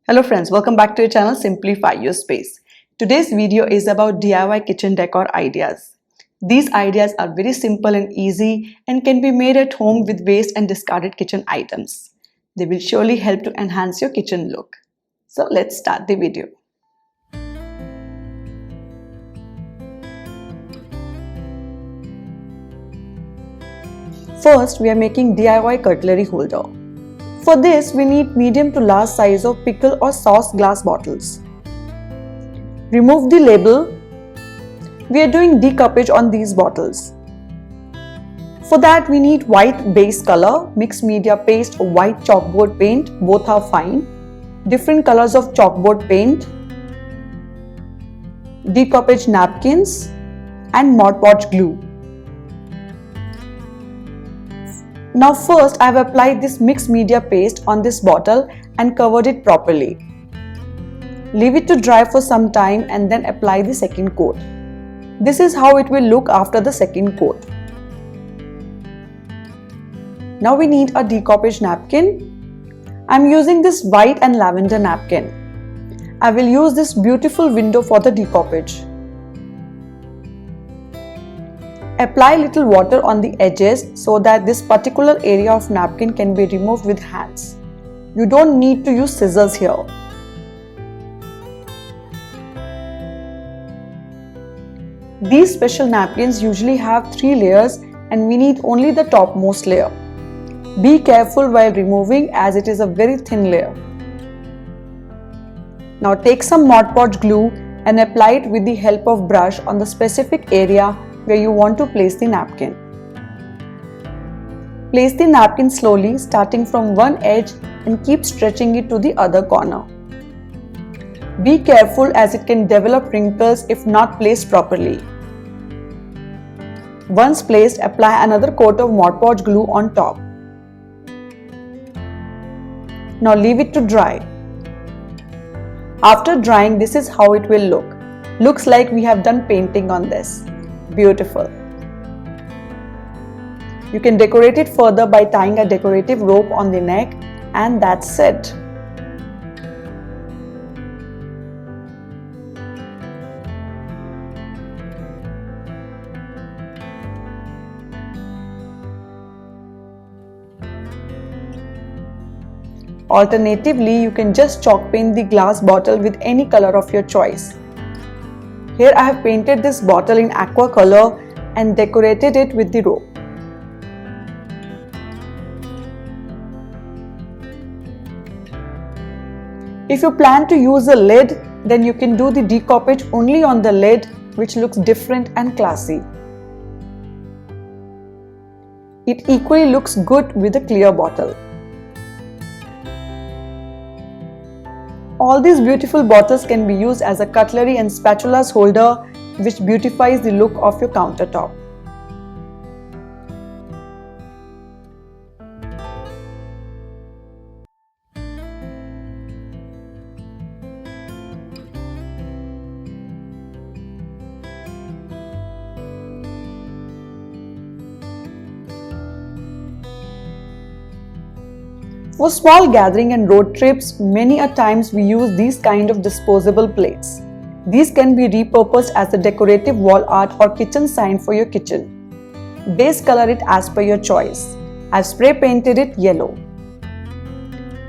Hello friends, welcome back to your channel Simplify Your Space. Today's video is about DIY kitchen decor ideas. These ideas are very simple and easy and can be made at home with waste and discarded kitchen items. They will surely help to enhance your kitchen look. So let's start the video. First, we are making DIY cutlery holder. For this, we need medium to large size of pickle or sauce glass bottles. Remove the label. We are doing decoupage on these bottles. For that, we need white base color, mixed media paste or white chalkboard paint, both are fine. Different colors of chalkboard paint, decoupage napkins and Mod Podge glue. Now first I have applied this mixed media paste on this bottle and covered it properly. Leave it to dry for some time and then apply the second coat. This is how it will look after the second coat. Now we need a decoupage napkin. I am using this white and lavender napkin. I will use this beautiful window for the decoupage. Apply little water on the edges so that this particular area of napkin can be removed with hands. You don't need to use scissors here. These special napkins usually have 3 layers and we need only the topmost layer. Be careful while removing as it is a very thin layer. Now take some Mod Podge glue and apply it with the help of brush on the specific area where you want to place the napkin. Place the napkin slowly starting from one edge and keep stretching it to the other corner. Be careful as it can develop wrinkles if not placed properly. Once placed, apply another coat of Mod Podge glue on top. Now leave it to dry. After drying, this is how it will look. Looks like we have done painting on this. Beautiful. You can decorate it further by tying a decorative rope on the neck, and that's it. Alternatively, you can just chalk paint the glass bottle with any color of your choice. Here I have painted this bottle in aqua color and decorated it with the rope. If you plan to use a lid, then you can do the decoupage only on the lid, which looks different and classy. It equally looks good with a clear bottle. All these beautiful bottles can be used as a cutlery and spatulas holder, which beautifies the look of your countertop. For small gathering and road trips, many a times we use these kind of disposable plates. These can be repurposed as a decorative wall art or kitchen sign for your kitchen. Base color it as per your choice. I've spray painted it yellow.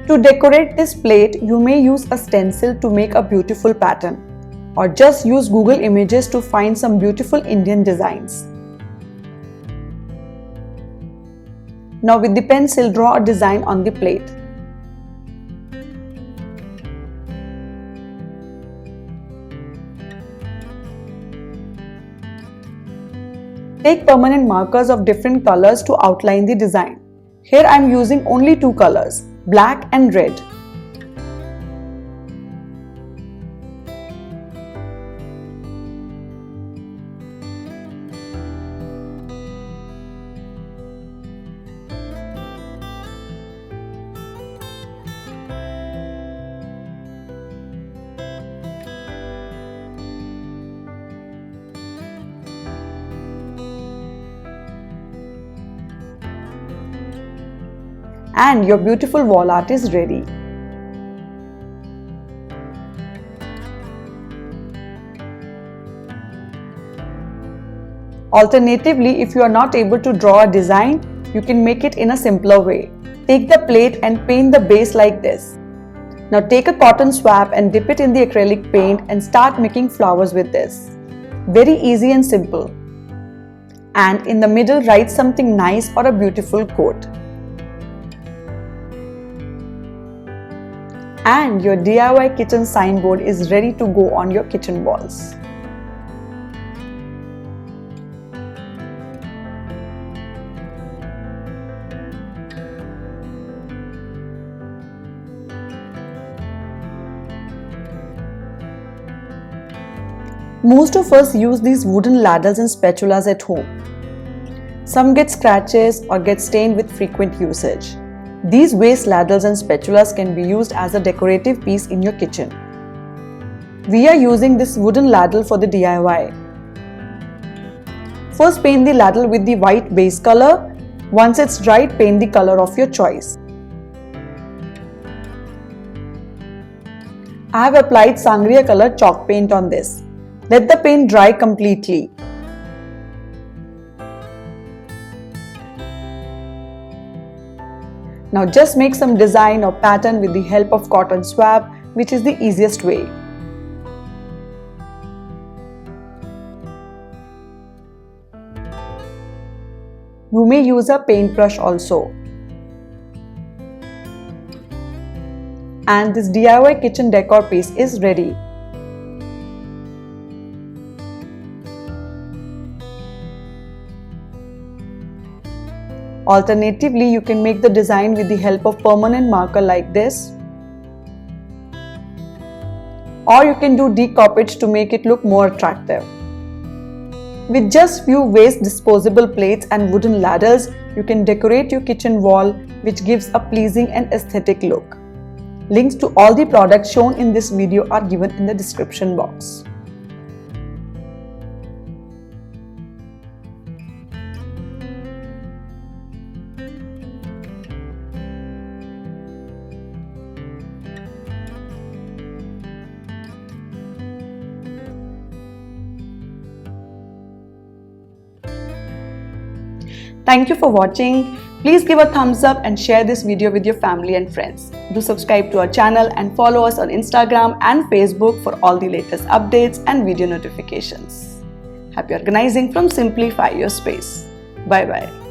To decorate this plate, you may use a stencil to make a beautiful pattern, or just use Google Images to find some beautiful Indian designs. Now with the pencil, draw a design on the plate. Take permanent markers of different colors to outline the design. Here I am using only 2 colors, black and red. And your beautiful wall art is ready. Alternatively, if you are not able to draw a design, you can make it in a simpler way. Take the plate and paint the base like this. Now take a cotton swab and dip it in the acrylic paint and start making flowers with this. Very easy and simple. And in the middle, write something nice or a beautiful quote. And your DIY kitchen signboard is ready to go on your kitchen walls. Most of us use these wooden ladles and spatulas at home. Some get scratches or get stained with frequent usage. These waste ladles and spatulas can be used as a decorative piece in your kitchen. We are using this wooden ladle for the DIY. First, paint the ladle with the white base color. Once it's dried, paint the color of your choice. I have applied sangria color chalk paint on this. Let the paint dry completely. Now just make some design or pattern with the help of cotton swab, which is the easiest way. You may use a paintbrush also. And this DIY kitchen decor piece is ready. Alternatively, you can make the design with the help of permanent marker like this. Or you can do decoupage to make it look more attractive. With just few waste disposable plates and wooden ladders, you can decorate your kitchen wall, which gives a pleasing and aesthetic look. Links to all the products shown in this video are given in the description box. Thank you for watching. Please give a thumbs up and share this video with your family and friends. Do subscribe to our channel and follow us on Instagram and Facebook for all the latest updates and video notifications. Happy organizing from Simplify Your Space. Bye bye.